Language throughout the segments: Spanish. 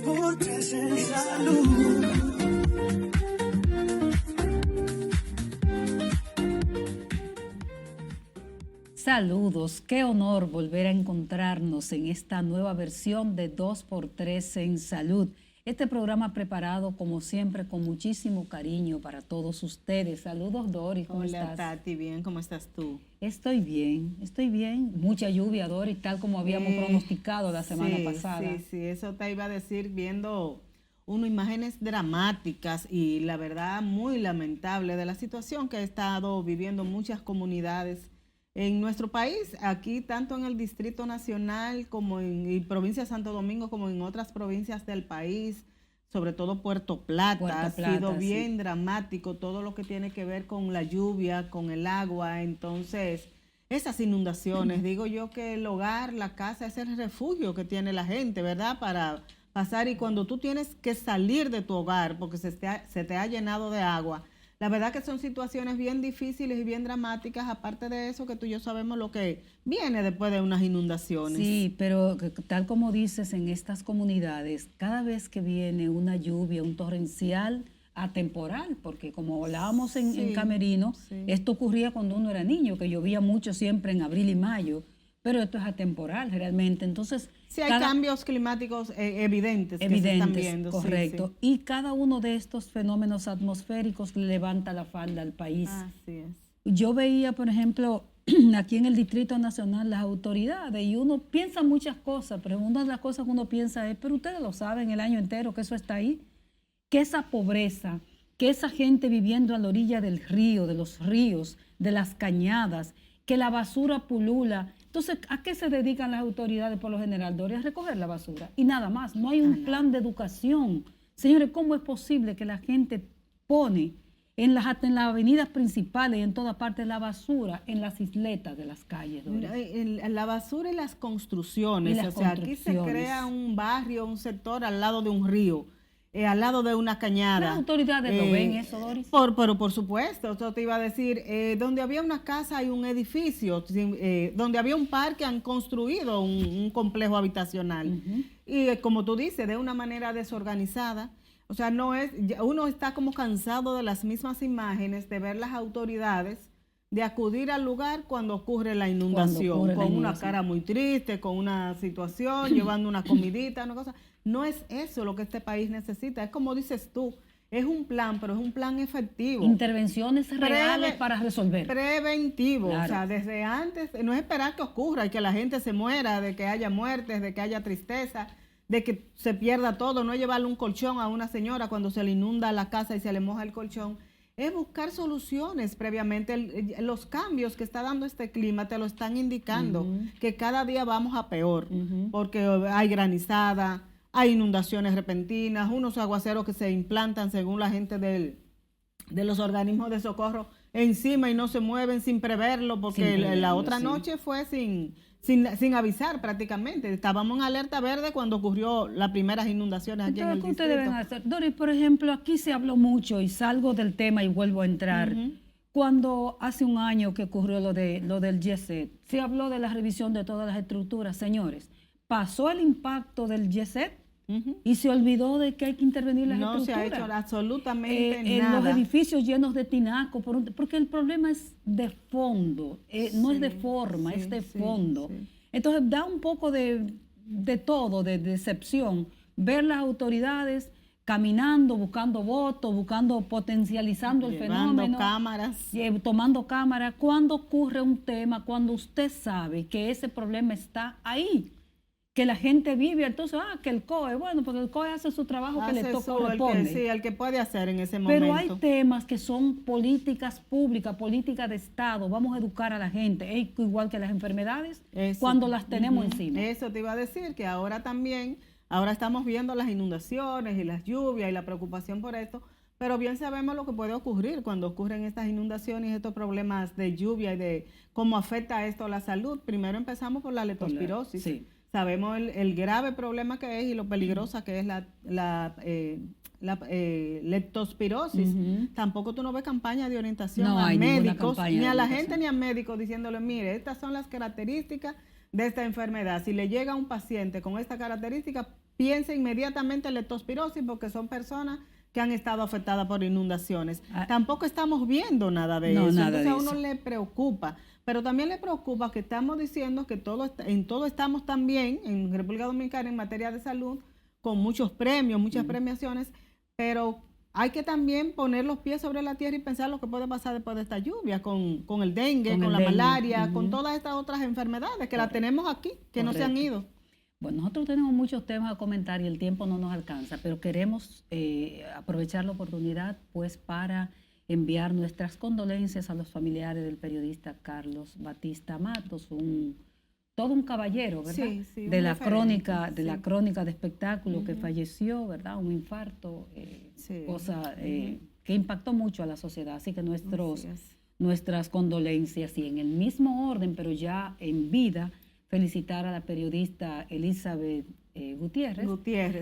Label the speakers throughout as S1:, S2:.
S1: 2x3 en salud.
S2: Saludos, qué honor volver a encontrarnos en esta nueva versión de 2x3 en Salud. Este programa preparado, como siempre, con muchísimo cariño para todos ustedes. Saludos, Doris, ¿cómo estás?
S3: Hola, Tati, bien, ¿cómo estás tú?
S2: Estoy bien, estoy bien. Mucha lluvia, Doris, tal como habíamos pronosticado la semana pasada.
S3: Sí, eso te iba a decir viendo imágenes dramáticas y la verdad muy lamentable de la situación que ha estado viviendo muchas comunidades en nuestro país, aquí tanto en el Distrito Nacional como en provincia de Santo Domingo, como en otras provincias del país, sobre todo Puerto Plata, ha sido bien dramático todo lo que tiene que ver con la lluvia, con el agua. Entonces, esas inundaciones, digo yo que el hogar, la casa es el refugio que tiene la gente, ¿verdad? Para pasar, y cuando tú tienes que salir de tu hogar porque se te ha llenado de agua, la verdad que son situaciones bien difíciles y bien dramáticas, aparte de eso que tú y yo sabemos lo que viene después de unas inundaciones.
S2: Sí, pero tal como dices, en estas comunidades, cada vez que viene una lluvia, un torrencial atemporal, porque como hablábamos en Camerino, esto ocurría cuando uno era niño, que llovía mucho siempre en abril y mayo, pero esto es atemporal realmente. Entonces,
S3: sí, hay cambios climáticos evidentes que se están viendo.
S2: Correcto.
S3: Sí.
S2: Y cada uno de estos fenómenos atmosféricos levanta la falda al país.
S3: Así es.
S2: Yo veía, por ejemplo, aquí en el Distrito Nacional las autoridades, y uno piensa muchas cosas, pero una de las cosas que uno piensa es, pero ustedes lo saben el año entero que eso está ahí, que esa pobreza, que esa gente viviendo a la orilla del río, de los ríos, de las cañadas, que la basura pulula. Entonces, ¿a qué se dedican las autoridades por lo general, Doria? A recoger la basura y nada más. No hay un plan de educación. Señores, ¿cómo es posible que la gente pone en las avenidas principales y en todas partes la basura en las isletas de las calles, Doria?
S3: La basura y las construcciones. Aquí se crea un barrio, un sector al lado de un río. Al lado de una cañada.
S2: ¿Las autoridades lo ven eso, Doris?
S3: Pero por supuesto, eso te iba a decir, donde había una casa hay un edificio, donde había un parque han construido un complejo habitacional. Y como tú dices, de una manera desorganizada. O sea, uno está como cansado de las mismas imágenes, de ver las autoridades, de acudir al lugar cuando ocurre la inundación, con una cara muy triste, con una situación, llevando una comidita, una cosa. No es eso lo que este país necesita, es como dices tú, es un plan, pero es un plan efectivo.
S2: Intervenciones reales para resolver.
S3: Preventivo,
S2: claro.
S3: O sea, desde antes, no es esperar que ocurra y que la gente se muera, de que haya muertes, de que haya tristeza, de que se pierda todo, no es llevarle un colchón a una señora cuando se le inunda la casa y se le moja el colchón. Es buscar soluciones previamente. Los cambios que está dando este clima te lo están indicando, que cada día vamos a peor, porque hay granizada, hay inundaciones repentinas, unos aguaceros que se implantan según la gente de los organismos de socorro encima y no se mueven sin preverlo, porque la otra noche fue sin avisar prácticamente. Estábamos en alerta verde cuando ocurrió las primeras inundaciones aquí en el distrito.
S2: Ustedes deben hacer. Doris, por ejemplo, aquí se habló mucho y salgo del tema y vuelvo a entrar. Cuando hace un año que ocurrió lo del GESET, se habló de la revisión de todas las estructuras. Señores, pasó el impacto del GESET y se olvidó de que hay que intervenir las estructuras.
S3: No se ha hecho absolutamente nada.
S2: Los edificios llenos de tinaco, porque el problema es de fondo, no es de forma, es de fondo. Entonces da un poco de todo, de decepción, ver las autoridades caminando, buscando votos, potencializando el fenómeno. Tomando cámaras. Cuando ocurre un tema, cuando usted sabe que ese problema está ahí, que la gente vive, entonces, que el COE, bueno, porque el COE hace su trabajo que le corresponde.
S3: El que puede hacer en ese momento.
S2: Pero hay temas que son políticas públicas, políticas de Estado, vamos a educar a la gente, es igual que las enfermedades, cuando las tenemos encima.
S3: Eso te iba a decir, que ahora estamos viendo las inundaciones y las lluvias y la preocupación por esto, pero bien sabemos lo que puede ocurrir cuando ocurren estas inundaciones y estos problemas de lluvia y de cómo afecta esto a la salud. Primero empezamos por la leptospirosis.
S2: Sí.
S3: Sabemos el grave problema que es y lo peligrosa que es la leptospirosis. Tampoco tú no ves campaña de orientación a médicos, ni a la gente ni a médicos diciéndole, mire, estas son las características de esta enfermedad. Si le llega a un paciente con esta característica, piense inmediatamente en leptospirosis porque son personas que han estado afectadas por inundaciones.
S2: Ah.
S3: Tampoco estamos viendo nada de
S2: No,
S3: eso.
S2: nada
S3: Entonces
S2: de
S3: a uno
S2: eso.
S3: le preocupa, pero también le preocupa que estamos diciendo que en todo estamos también en República Dominicana en materia de salud, con muchos premios, muchas premiaciones, pero hay que también poner los pies sobre la tierra y pensar lo que puede pasar después de esta lluvia, con el dengue,
S2: Con
S3: con
S2: el
S3: la
S2: dengue.
S3: malaria, con
S2: Ujú.
S3: todas estas otras enfermedades que las tenemos aquí, que no se han
S2: Correcto.
S3: ido.
S2: Bueno, nosotros tenemos muchos temas a comentar y el tiempo no nos alcanza, pero queremos aprovechar la oportunidad pues para enviar nuestras condolencias a los familiares del periodista Carlos Batista Matos, todo un caballero, ¿verdad?
S3: Sí, sí,
S2: de
S3: un
S2: la
S3: referente,
S2: crónica, de la
S3: sí.
S2: crónica de espectáculo que falleció, ¿verdad? Un infarto,
S3: Sí.
S2: cosa que impactó mucho a la sociedad. Así que
S3: Así es.
S2: nuestras condolencias y en el mismo orden, pero ya en vida, felicitar a la periodista Elizabeth Gutiérrez,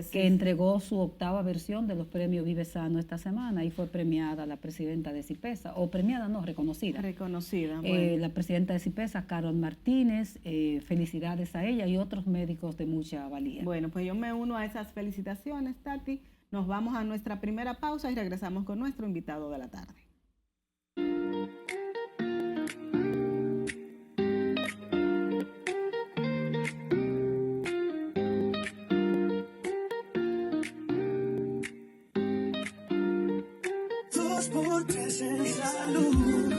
S3: Sí,
S2: que
S3: sí.
S2: entregó su 8ª versión de los premios Vive Sano esta semana y fue premiada la presidenta de CIPESA, o premiada no, reconocida.
S3: Reconocida. Bueno.
S2: La presidenta de CIPESA, Carol Martínez, felicidades a ella y otros médicos de mucha valía.
S3: Bueno, pues yo me uno a esas felicitaciones, Tati. Nos vamos a nuestra primera pausa y regresamos con nuestro invitado de la tarde.
S1: Dos por tres en salud.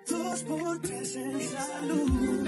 S1: Dos por tres en salud.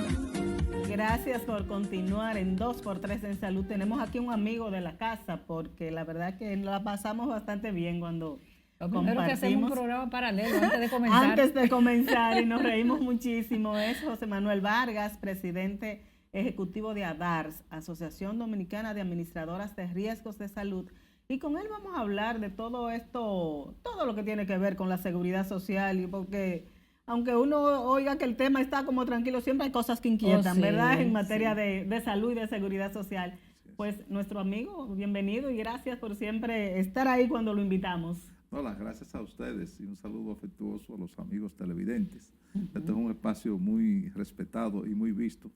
S3: Gracias por continuar en 2x3 en Salud. Tenemos aquí un amigo de la casa porque la verdad que la pasamos bastante bien cuando
S2: Lo primero que hacemos un
S3: compartimos.
S2: programa paralelo antes de comenzar.
S3: Antes de comenzar, y nos reímos muchísimo, es José Manuel Vargas, presidente ejecutivo de ADARS, Asociación Dominicana de Administradoras de Riesgos de Salud. Y con él vamos a hablar de todo esto, todo lo que tiene que ver con la seguridad social, y porque aunque uno oiga que el tema está como tranquilo, siempre hay cosas que inquietan,
S2: sí,
S3: ¿verdad? En materia
S2: sí.
S3: de salud y de seguridad social. Pues nuestro amigo, bienvenido y gracias por siempre estar ahí cuando lo invitamos.
S4: No, las gracias a ustedes y un saludo afectuoso a los amigos televidentes. Este es un espacio muy respetado y muy visto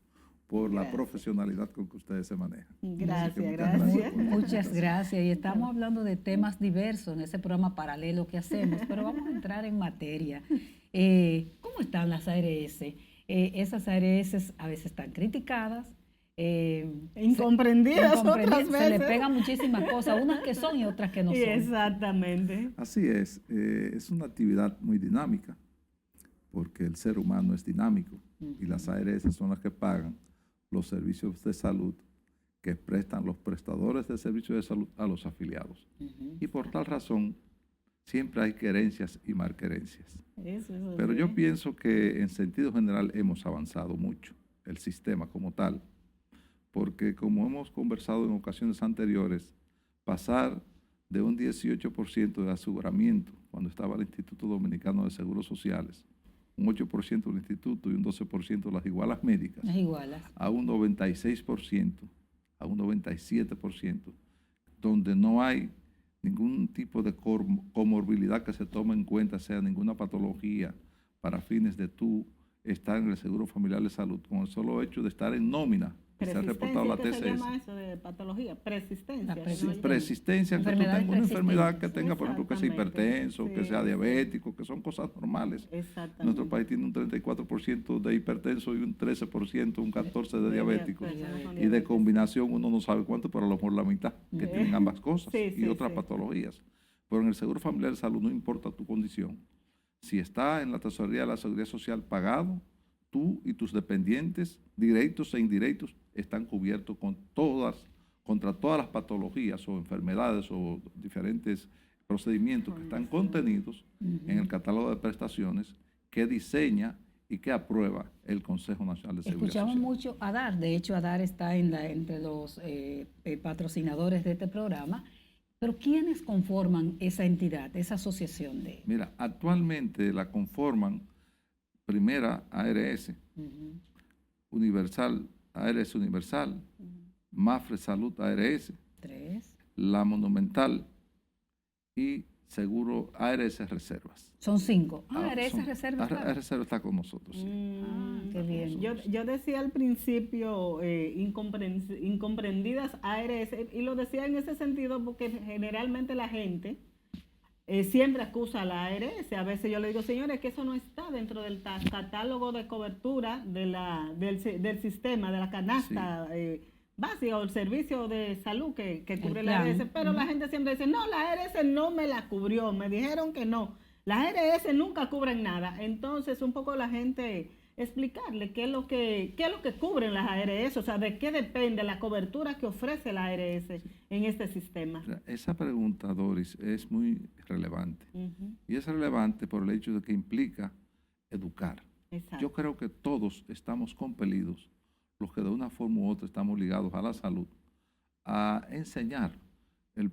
S4: por la
S3: Gracias.
S4: profesionalidad con que ustedes se manejan. Así que
S3: Gracias,
S4: muchas
S3: gracias.
S4: por la
S2: Muchas
S4: invitación.
S2: gracias. Y estamos hablando de temas diversos en ese programa paralelo que hacemos, pero vamos a entrar en materia. ¿Cómo están las ARS? Esas ARS a veces están criticadas.
S3: Incomprendidas otras
S2: Se le
S3: veces.
S2: pegan muchísimas cosas, unas que son y otras que no
S3: Sí,
S2: son.
S3: exactamente.
S4: Así es una actividad muy dinámica, porque el ser humano es dinámico y las ARS son las que pagan los servicios de salud que prestan los prestadores de servicios de salud a los afiliados. Y por tal razón, siempre hay querencias y malquerencias.
S3: Eso
S4: Pero
S3: sí.
S4: yo pienso que en sentido general hemos avanzado mucho, el sistema como tal, porque como hemos conversado en ocasiones anteriores, pasar de un 18% de aseguramiento cuando estaba el Instituto Dominicano de Seguros Sociales, un 8% del instituto y un 12% de las igualas médicas,
S2: Es igual.
S4: a un 96%, a un 97%, donde no hay ningún tipo de comorbilidad que se tome en cuenta, sea ninguna patología para fines de tú estar en el Seguro Familiar de Salud, con el solo hecho de estar en nómina, que se ha reportado la
S3: ¿Qué se llama
S4: TCS.
S3: eso de patología? Persistencia.
S2: La
S3: ¿no?
S4: Persistencia, que tú
S2: Enfermedades
S4: tengas una enfermedad que
S2: persistentes.
S4: tenga, por ejemplo, que sea
S3: Exactamente.
S4: hipertenso, que
S3: Sí,
S4: sea
S3: sí.
S4: diabético, que son cosas normales.
S3: Exactamente.
S4: Nuestro país tiene un 34% de hipertenso y un 13%, un 14% de diabéticos.
S3: personas con
S4: Y de
S3: diabetes.
S4: combinación uno no sabe cuánto, pero a lo mejor la mitad, que tienen ambas cosas
S3: Sí,
S4: y
S3: sí,
S4: otras
S3: sí.
S4: patologías. Pero en el Seguro Familiar de Salud no importa tu condición. Si está en la Tesorería de la Seguridad Social pagado, tú y tus dependientes, directos e indirectos, están cubiertos contra todas las patologías o enfermedades o diferentes procedimientos que están contenidos en el catálogo de prestaciones que diseña y que aprueba el Consejo Nacional de Seguridad
S2: Escuchamos
S4: Social.
S2: mucho a ADAR, de hecho ADAR está entre los patrocinadores de este programa, pero ¿quiénes conforman esa entidad, esa asociación de?
S4: Mira, actualmente la conforman Primera ARS,
S2: Ujú.
S4: Universal ARS Universal, Mafre Salud ARS,
S2: 3.
S4: La Monumental y Seguro ARS Reservas.
S2: Son 5. ARS
S4: son-
S2: Reservas.
S4: ARS Reservas está con nosotros. Sí.
S2: Qué bien.
S3: Yo decía al principio incomprendidas ARS, y lo decía en ese sentido porque generalmente la gente siempre acusa a la ARS. A veces yo le digo, señores, que eso no está dentro del catálogo de cobertura del sistema, de la canasta básica o el servicio de salud que cubre la
S2: plan.
S3: ARS. Pero la gente siempre dice, no, la ARS no me la cubrió, me dijeron que no. Las ARS nunca cubren nada. Entonces, un poco la gente explicarle qué es lo que cubren las ARS, o sea, de qué depende la cobertura que ofrece la ARS en este sistema.
S4: Esa pregunta, Doris, es muy relevante. Y es relevante por el hecho de que implica educar.
S3: Exacto.
S4: Yo creo que todos estamos compelidos, los que de una forma u otra estamos ligados a la salud, a enseñar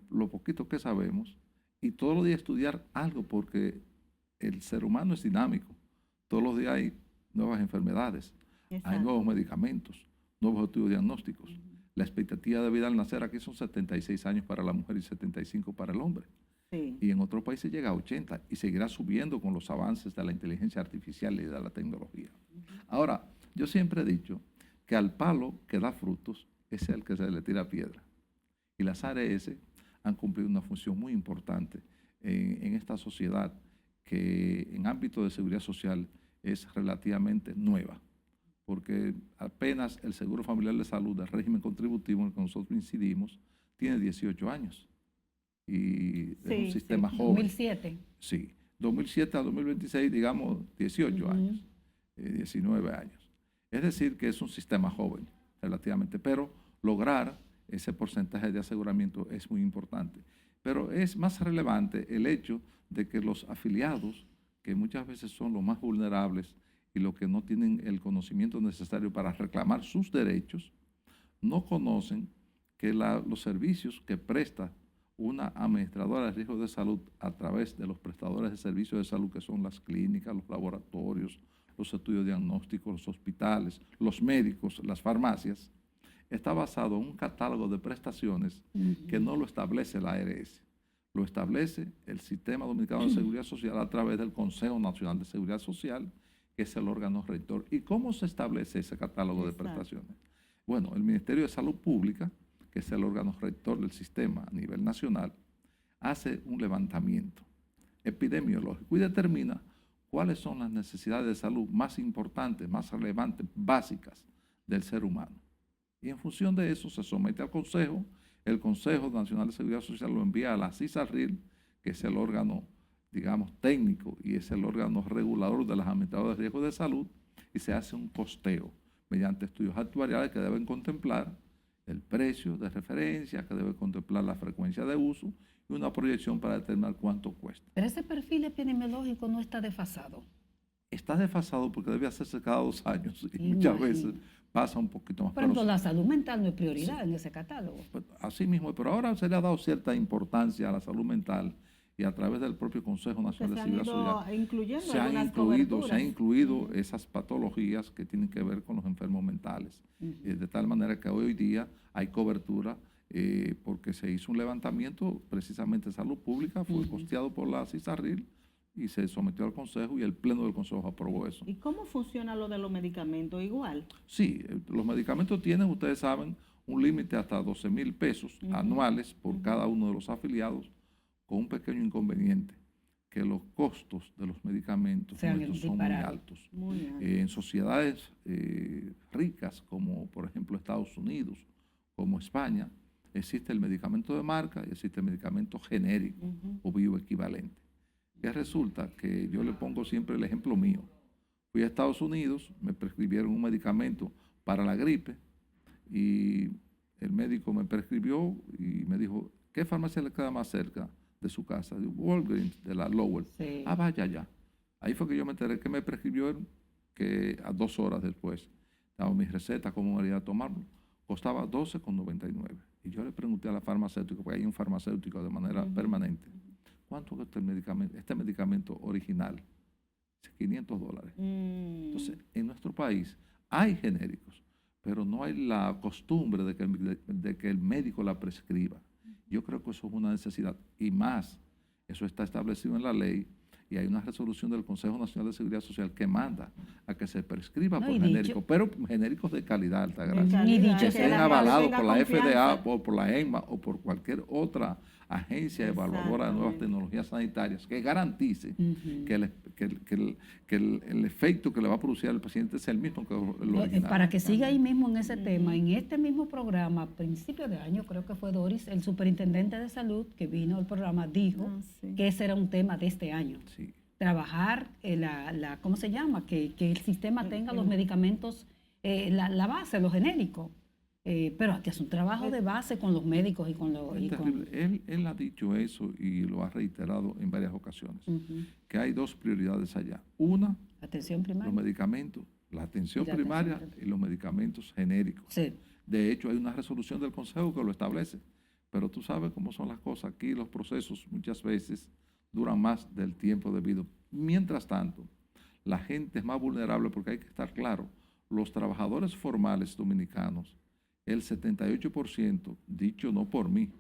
S4: lo poquito que sabemos y todos los días estudiar algo, porque el ser humano es dinámico. Todos los días hay nuevas enfermedades, hay
S3: Exacto.
S4: nuevos medicamentos, nuevos estudios diagnósticos. La expectativa de vida al nacer aquí son 76 años para la mujer y 75 para el hombre.
S3: Sí.
S4: Y en otros países llega a 80 y seguirá subiendo con los avances de la inteligencia artificial y de la tecnología. Ahora, yo siempre he dicho que al palo que da frutos es el que se le tira piedra. Y las ARS han cumplido una función muy importante en esta sociedad que en ámbito de seguridad social es relativamente nueva, porque apenas el Seguro Familiar de Salud del régimen contributivo en el que nosotros incidimos tiene 18 años. Y es un
S3: Sí,
S4: sistema
S3: sí.
S4: joven.
S2: 2007.
S4: Sí, 2007 a 2026, digamos, 18 años, 19 años. Es decir, que es un sistema joven, relativamente, pero lograr ese porcentaje de aseguramiento es muy importante. Pero es más relevante el hecho de que los afiliados, que muchas veces son los más vulnerables y los que no tienen el conocimiento necesario para reclamar sus derechos, no conocen que los servicios que presta una administradora de riesgos de salud a través de los prestadores de servicios de salud, que son las clínicas, los laboratorios, los estudios diagnósticos, los hospitales, los médicos, las farmacias, está basado en un catálogo de prestaciones que no lo establece la ARS, lo establece el Sistema Dominicano de Seguridad Social a través del Consejo Nacional de Seguridad Social, que es el órgano rector. ¿Y cómo se establece ese catálogo de prestaciones? Bueno, el Ministerio de Salud Pública, que es el órgano rector del sistema a nivel nacional, hace un levantamiento epidemiológico y determina cuáles son las necesidades de salud más importantes, más relevantes, básicas del ser humano. Y en función de eso se somete al Consejo. El Consejo Nacional de Seguridad Social lo envía a la CISARRIL, que es el órgano, digamos, técnico y es el órgano regulador de las administradoras de riesgos de salud, y se hace un costeo mediante estudios actuariales que deben contemplar el precio de referencia, que debe contemplar la frecuencia de uso y una proyección para determinar cuánto cuesta.
S2: Pero ese perfil epidemiológico no está desfasado.
S4: Está desfasado porque debe hacerse cada 2 años y
S2: Imagino.
S4: muchas veces pasa un poquito más.
S2: Por ejemplo, la salud mental no es prioridad
S4: Sí.
S2: en ese catálogo.
S4: Así mismo, pero ahora se le ha dado cierta importancia a la salud mental y a través del propio Consejo Nacional de
S3: se han
S4: Seguridad
S3: ido
S4: Social
S3: incluyendo
S4: se han
S3: algunas
S4: incluido
S3: coberturas.
S4: esas patologías que tienen que ver con los enfermos mentales. De tal manera que hoy día hay cobertura porque se hizo un levantamiento precisamente de salud pública, fue costeado por la CISARRIL y se sometió al Consejo y el Pleno del Consejo aprobó eso.
S3: ¿Y cómo funciona lo de los medicamentos? Igual.
S4: Sí, los medicamentos tienen, ustedes saben, un límite hasta 12,000 pesos anuales por cada uno de los afiliados, con un pequeño inconveniente, que los costos de los medicamentos
S2: Sean
S4: nuestros son muy
S2: disparados.
S4: altos.
S3: Muy alto.
S4: En sociedades ricas como por ejemplo Estados Unidos, como España, existe el medicamento de marca y existe el medicamento genérico o bioequivalente. Que resulta que yo le pongo siempre el ejemplo mío. Fui a Estados Unidos, me prescribieron un medicamento para la gripe y el médico me prescribió y me dijo, ¿qué farmacia le queda más cerca de su casa? Digo, Walgreens, de la Lowell.
S2: Sí.
S4: Ah, vaya ya. Ahí fue que yo me enteré que me prescribieron, que a 2 horas después daba mi receta, cómo me iba a tomarlo. Costaba 12,99. Y yo le pregunté a la farmacéutica, porque hay un farmacéutico de manera permanente, ¿cuánto cuesta el medicamento, este medicamento original? Dice, $500. Entonces, en nuestro país hay genéricos, pero no hay la costumbre de que el médico la prescriba. Yo creo que eso es una necesidad y más, eso está establecido en la ley y hay una resolución del Consejo Nacional de Seguridad Social que manda a que se prescriba
S2: No,
S4: por
S2: y
S4: genérico, pero genéricos de calidad, Altagracia,
S2: Y dicho
S4: que
S2: sea
S4: estén
S2: la
S4: avalados
S3: tenga
S4: por la FDA,
S3: confianza.
S4: por la EMA o por cualquier otra agencia evaluadora de nuevas
S3: Exactamente.
S4: tecnologías sanitarias que garantice
S2: Ujú.
S4: que el efecto que le va a producir al paciente es el mismo que el original.
S2: Para que siga ahí mismo en ese tema, en este mismo programa, a principios de año, creo que fue Doris, el superintendente de salud que vino al programa, dijo
S3: Ah, sí.
S2: que ese era un tema de este año.
S4: Sí.
S2: Trabajar, ¿cómo se llama? Que el sistema tenga los medicamentos, la base, los genéricos. Pero aquí es un trabajo de base con los médicos y con los...
S4: Es terrible. Él ha dicho eso y lo ha reiterado en varias ocasiones,
S2: Ujú.
S4: que hay dos prioridades allá. Una,
S2: Atención
S4: los
S2: primaria.
S4: medicamentos, la atención
S2: Y la
S4: primaria
S2: atención
S4: y los medicamentos genéricos.
S2: Sí.
S4: De hecho, hay una resolución del Consejo que lo establece, pero tú sabes cómo son las cosas. Aquí los procesos muchas veces duran más del tiempo debido. Mientras tanto, la gente es más vulnerable porque hay que estar claro, los trabajadores formales dominicanos, el 78%, dicho no por mí,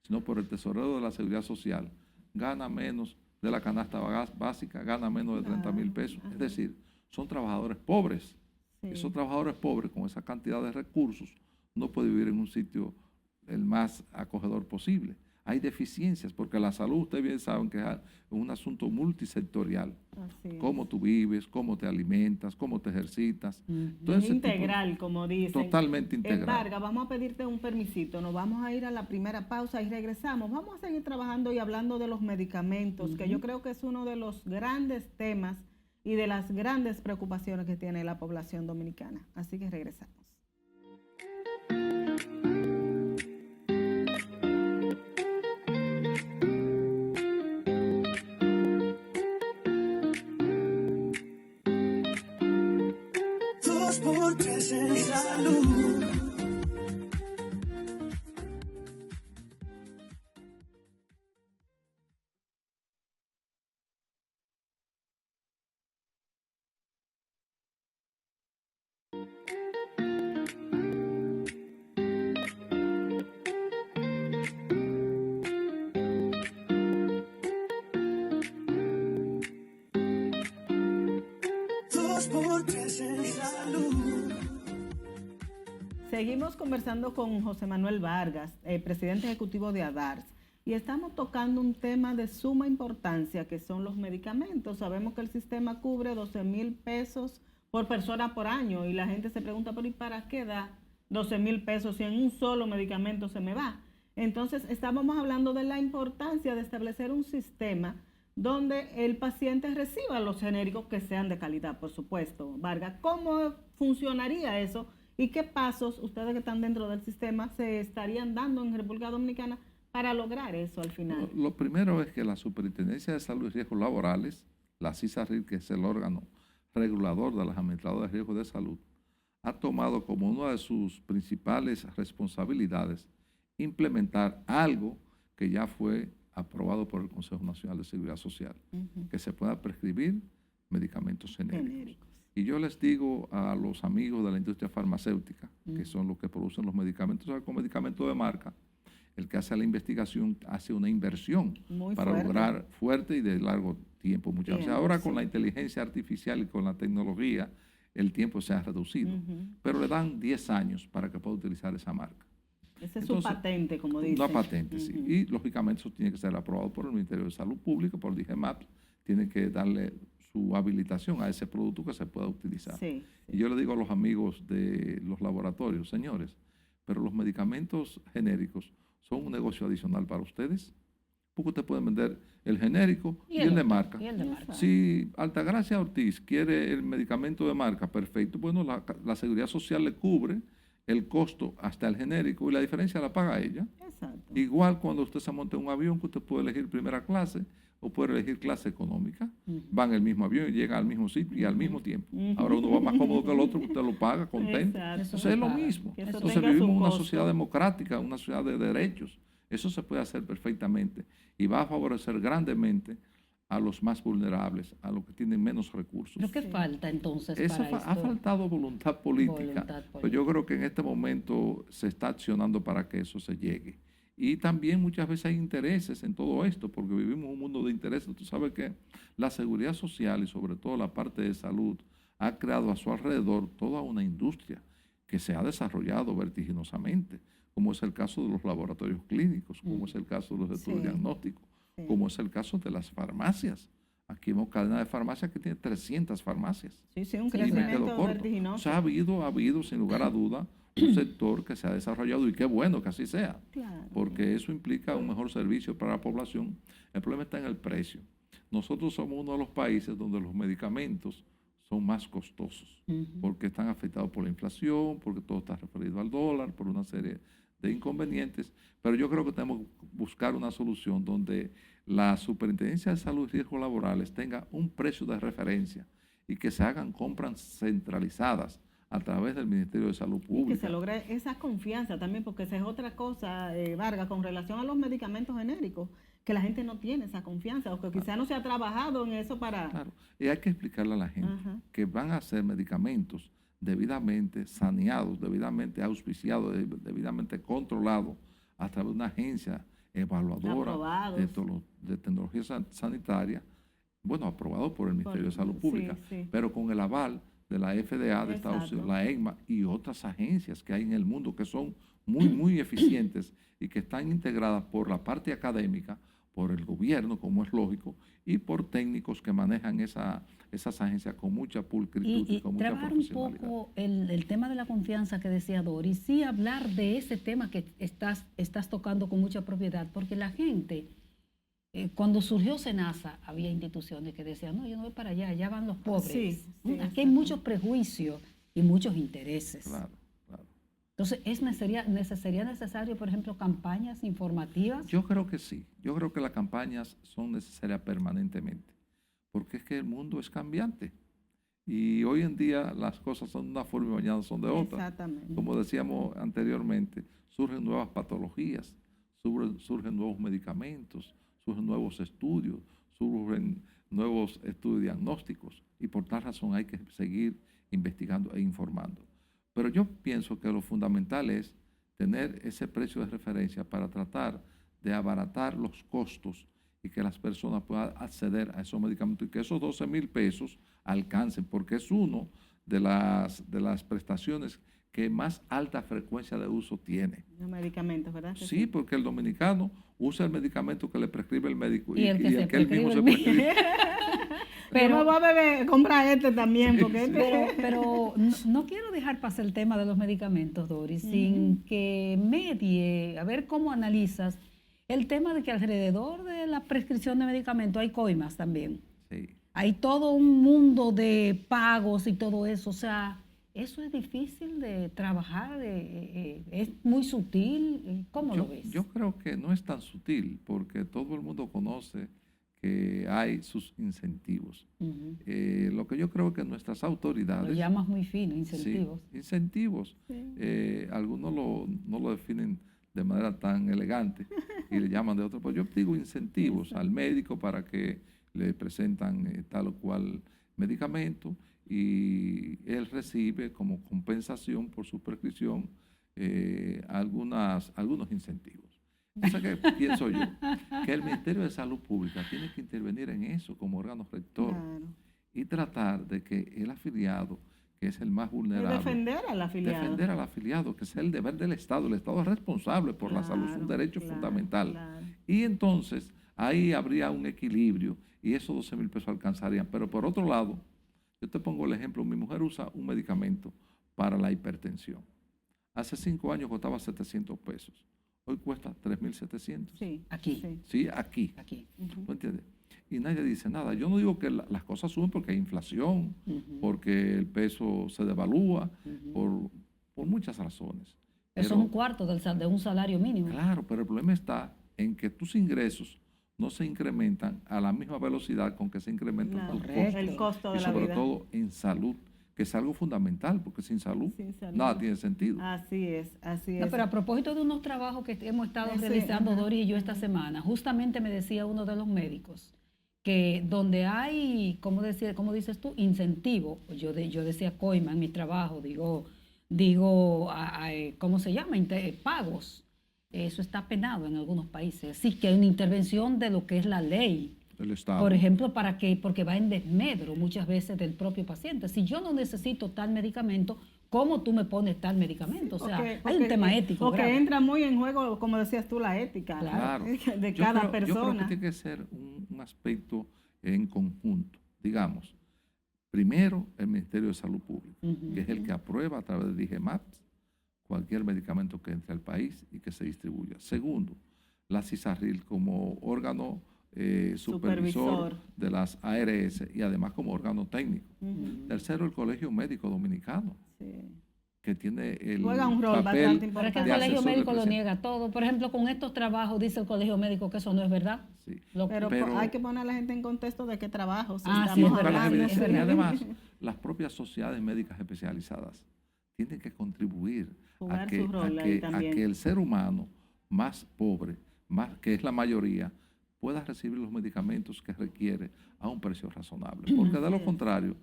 S4: sino por el tesorero de la Seguridad Social, gana menos de la canasta básica, gana menos de 30,000 pesos. Es decir, son trabajadores pobres.
S3: Sí.
S4: Esos trabajadores pobres con esa cantidad de recursos no pueden vivir en un sitio el más acogedor posible. Hay deficiencias, porque la salud, ustedes bien saben que es un asunto multisectorial.
S3: Así es.
S4: Cómo tú vives, cómo te alimentas, cómo te ejercitas. Todo
S3: Es
S4: ese tipo-
S3: integral, como dicen.
S4: Totalmente integral.
S3: Vargas, vamos a pedirte un permisito. Nos vamos a ir a la primera pausa y regresamos. Vamos a seguir trabajando y hablando de los medicamentos, que yo creo que es uno de los grandes temas y de las grandes preocupaciones que tiene la población dominicana. Así que regresamos.
S1: Dos por tres en salud. Dos por tres en salud.
S3: Seguimos conversando con José Manuel Vargas, presidente ejecutivo de ADARS, y estamos tocando un tema de suma importancia que son los medicamentos. Sabemos que el sistema cubre 12,000 pesos por persona por año y la gente se pregunta, pero ¿y para qué da 12,000 pesos si en un solo medicamento se me va? Entonces, estábamos hablando de la importancia de establecer un sistema donde el paciente reciba los genéricos que sean de calidad, por supuesto. Vargas, ¿cómo funcionaría eso? ¿Y qué pasos ustedes que están dentro del sistema se estarían dando en República Dominicana para lograr eso al final?
S4: Lo primero es que la Superintendencia de Salud y Riesgos Laborales, la CISARRIL, que es el órgano regulador de las administradoras de riesgos de salud, ha tomado como una de sus principales responsabilidades implementar algo que ya fue aprobado por el Consejo Nacional de Seguridad Social, que se pueda prescribir medicamentos genéricos.
S3: Genéricos.
S4: Y yo les digo a los amigos de la industria farmacéutica, que son los que producen los medicamentos, o sea, con medicamentos de marca, el que hace la investigación hace una inversión
S3: Muy
S4: para
S3: fuerte.
S4: lograr fuerte y de largo tiempo. Muchas veces. Ahora
S3: sí.
S4: con la inteligencia artificial y con la tecnología, el tiempo se ha reducido, pero le dan 10 años para que pueda utilizar esa marca.
S3: Ese es
S4: Entonces,
S3: su patente, como dicen.
S4: Una patente, sí. Y lógicamente eso tiene que ser aprobado por el Ministerio de Salud Pública, por el DIGEMAT, tiene que darle su habilitación a ese producto que se pueda utilizar.
S3: Sí,
S4: Y yo le digo a los amigos de los laboratorios, señores, pero los medicamentos genéricos son un negocio adicional para ustedes, porque ustedes pueden vender el genérico y el de
S2: otro,
S4: marca.
S2: y el de marca.
S4: Si Altagracia Ortiz quiere el medicamento de marca, perfecto, bueno, la Seguridad Social le cubre el costo hasta el genérico y la diferencia la paga ella.
S3: exacto.
S4: Igual cuando usted se monta en un avión, que usted puede elegir primera clase o puede elegir clase económica, van en el mismo avión y llegan al mismo sitio y al mismo tiempo. Ahora uno va más cómodo que el otro, usted lo paga contento.
S3: Exacto.
S4: Entonces es lo
S2: paga.
S4: mismo.
S3: Que eso
S4: Entonces
S3: tenga su
S4: vivimos en una
S3: costo.
S4: sociedad democrática, una sociedad de derechos. Eso se puede hacer perfectamente y va a favorecer grandemente a los más vulnerables, a los que tienen menos recursos.
S2: ¿Pero qué falta entonces
S4: Eso
S2: para
S4: ha
S2: esto?
S4: faltado voluntad política,
S2: Voluntad
S4: pero yo
S2: política.
S4: creo que en este momento se está accionando para que eso se llegue. Y también muchas veces hay intereses en todo esto, porque vivimos un mundo de intereses. Tú sabes que la seguridad social y sobre todo la parte de salud ha creado a su alrededor toda una industria que se ha desarrollado vertiginosamente, como es el caso de los laboratorios clínicos, como es el caso de los estudios
S3: Sí.
S4: diagnósticos,
S3: Sí.
S4: como es el caso de las farmacias. Aquí hemos cadena de farmacias que tiene 300 farmacias.
S3: Sí, sí, un
S4: Sí, me quedo
S3: crecimiento
S4: corto. O
S3: vertiginoso.
S4: sea, ha habido, sin lugar a duda, un sector que se ha desarrollado y qué bueno que así sea,
S3: Claro.
S4: porque eso implica un mejor servicio para la población. El problema está en el precio. Nosotros somos uno de los países donde los medicamentos son más costosos, porque están afectados por la inflación, porque todo está referido al dólar, por una serie de inconvenientes, pero yo creo que tenemos que buscar una solución donde la Superintendencia de Salud y Riesgos Laborales tenga un precio de referencia y que se hagan compras centralizadas a través del Ministerio de Salud
S3: Y
S4: Pública.
S3: que se logre esa confianza también, porque esa es otra cosa, Vargas, con relación a los medicamentos genéricos, que la gente no tiene esa confianza, o que quizá no se ha trabajado en eso para...
S4: Claro, y hay que explicarle a la gente
S3: Ajá.
S4: que van a ser medicamentos debidamente saneados, debidamente auspiciados, debidamente controlados a través de una agencia evaluadora
S3: Aprobados.
S4: de tecnología sanitaria, bueno, aprobado por el Ministerio de Salud
S3: sí,
S4: Pública,
S3: sí.
S4: pero con el aval de la FDA de Estados
S3: Exacto.
S4: Unidos, la ECMA y otras agencias que hay en el mundo que son muy, muy eficientes y que están integradas por la parte académica, por el gobierno, como es lógico, y por técnicos que manejan esas agencias con mucha pulcritud y,
S2: Y
S4: con mucha
S2: trabajar un
S4: profesionalidad.
S2: poco el tema de la confianza que decía Doris, sí hablar de ese tema que estás tocando con mucha propiedad, porque la gente, cuando surgió SENASA, había instituciones que decían, no, yo no voy para allá, allá van los pobres.
S3: Sí, sí,
S2: Aquí hay
S3: exacto.
S2: muchos prejuicios y muchos intereses.
S4: Claro, claro.
S2: Entonces, sería necesario, por ejemplo, campañas informativas?
S4: Yo creo que sí. Yo creo que las campañas son necesarias permanentemente, porque es que el mundo es cambiante. Y hoy en día las cosas son de una forma y mañana son de otra.
S3: Exactamente.
S4: Como decíamos anteriormente, surgen nuevas patologías, surgen nuevos medicamentos, surgen nuevos estudios, surgen nuevos estudios diagnósticos y por tal razón hay que seguir investigando e informando. Pero yo pienso que lo fundamental es tener ese precio de referencia para tratar de abaratar los costos y que las personas puedan acceder a esos medicamentos y que esos 12,000 pesos alcancen, porque es uno de las prestaciones que más alta frecuencia de uso tiene.
S3: Los medicamentos, ¿verdad? que
S4: Sí, porque el dominicano usa el medicamento que le prescribe el médico
S2: Y el que se
S4: él mismo
S2: prescribe
S4: se
S2: el mismo.
S4: prescribe.
S3: Pero me voy a beber, compra este también, porque
S2: Pero no quiero dejar pasar el tema de los medicamentos, Doris, sin que medie, a ver cómo analizas el tema de que alrededor de la prescripción de medicamentos hay coimas también.
S4: Sí.
S2: Hay todo un mundo de pagos y todo eso. O sea, eso es difícil de trabajar, es muy sutil. ¿Cómo lo ves?
S4: Yo creo que no es tan sutil, porque todo el mundo conoce que hay sus incentivos.
S2: Ujú.
S4: Lo que yo creo es que nuestras
S2: Lo
S4: autoridades...
S2: llamas muy fino, incentivos.
S4: Sí, incentivos. Algunos no lo definen de manera tan elegante y le llaman de otro, pero yo digo incentivos al médico para que le presentan tal o cual medicamento y él recibe como compensación por su prescripción algunos incentivos. Entonces, ¿qué pienso yo? Que el Ministerio de Salud Pública tiene que intervenir en eso como órgano rector
S3: Claro.
S4: y tratar de que el afiliado, que es el más
S3: Y
S4: vulnerable,
S3: defender al afiliado.
S4: defender al afiliado, que es el deber del Estado. El Estado es responsable por la salud, es un
S3: Claro,
S4: derecho
S3: claro,
S4: fundamental.
S3: claro.
S4: Y entonces ahí habría un equilibrio y esos 12,000 pesos alcanzarían. Pero por otro lado, yo te pongo el ejemplo, mi mujer usa un medicamento para la hipertensión. Hace 5 años costaba 700 pesos. Hoy cuesta 3,700.
S3: Sí,
S2: Aquí.
S3: sí.
S4: Sí, aquí.
S2: Aquí.
S4: ¿Tú entiendes? Y nadie dice nada. Yo no digo que las cosas suben porque hay inflación, porque el peso se devalúa, por muchas razones.
S2: Eso es un cuarto de un salario mínimo.
S4: Claro, pero el problema está en que tus ingresos no se incrementan a la misma velocidad con que se incrementan
S3: Claro.
S4: tus
S2: Correcto.
S4: costos.
S3: El costo de
S4: Y
S3: la
S4: sobre
S3: vida.
S4: todo en salud, que es algo fundamental, porque sin salud,
S3: Sin salud.
S4: nada tiene sentido.
S3: Así es, así
S2: No,
S3: es.
S2: pero a propósito de unos trabajos que hemos estado
S3: Sí,
S2: realizando,
S3: ajá.
S2: Doris y yo esta semana, justamente me decía uno de los médicos que donde hay, ¿cómo dices tú? Incentivo. Yo decía coima en mi trabajo, ¿cómo se llama? Pagos. Eso está penado en algunos países. Así que hay una intervención de lo que es la ley.
S4: El Estado.
S2: Por ejemplo, porque va en desmedro muchas veces del propio paciente. Si yo no necesito tal medicamento, ¿cómo tú me pones tal medicamento? O sea, hay un tema ético.
S3: Porque
S2: grave.
S3: entra muy en juego, como decías tú, la ética
S4: Claro.
S3: de
S4: Yo
S3: cada
S4: creo
S3: persona.
S4: que tiene que ser un aspecto en conjunto. Digamos, primero el Ministerio de Salud Pública, que es el que aprueba a través de DIGEMAPS cualquier medicamento que entre al país y que se distribuya. Segundo, la CISARRIL como órgano supervisor de las ARS y además como órgano técnico. Tercero, el Colegio Médico Dominicano, que tiene el
S3: juega un rol
S4: papel
S3: bastante
S2: Pero es que
S3: importante.
S2: el Colegio
S4: asesor del
S2: Médico lo
S4: presidente.
S2: niega todo. Por ejemplo, con estos trabajos dice el Colegio Médico que eso no es verdad.
S4: Sí.
S3: Pero hay que poner a la gente en contexto de qué trabajos
S2: Ah, sí,
S3: estamos
S2: es verdad,
S3: hablando.
S2: es
S4: Y
S2: verdad.
S4: además, las propias sociedades médicas especializadas tienen que contribuir
S3: Jugar
S4: a que,
S3: su rol
S4: a
S3: ahí
S4: que- a
S3: también.
S4: que el ser humano más pobre, que es la mayoría, pueda recibir los medicamentos que requiere a un precio razonable. Porque de lo contrario,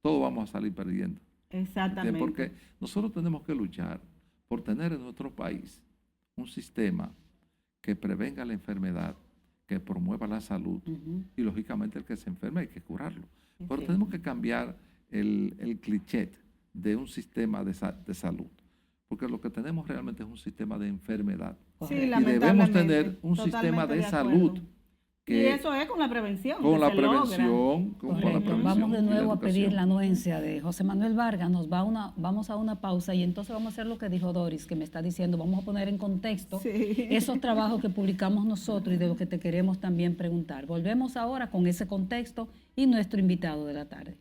S4: todos vamos a salir perdiendo.
S3: Exactamente.
S4: Porque nosotros tenemos que luchar por tener en nuestro país un sistema que prevenga la enfermedad, que promueva la salud y lógicamente el que se enferma hay que curarlo. Pero
S3: Sí.
S4: tenemos que cambiar el cliché de un sistema de salud, porque lo que tenemos realmente es un sistema de enfermedad.
S3: Sí,
S4: Y debemos
S3: lamentablemente,
S4: tener un
S3: totalmente
S4: sistema de
S3: acuerdo.
S4: salud
S3: Y
S4: que
S3: eso es con la prevención.
S4: con
S3: que
S4: la
S3: se logra.
S4: prevención, con la
S2: Correcto.
S4: prevención
S2: Vamos de
S4: y la
S2: nuevo a pedir
S4: educación.
S2: la anuencia de José Manuel Vargas. Vamos a una pausa y entonces vamos a hacer lo que dijo Doris, que me está diciendo. Vamos a poner en contexto
S3: Sí.
S2: esos trabajos que publicamos nosotros y de lo que te queremos también preguntar. Volvemos ahora con ese contexto y nuestro invitado de la tarde.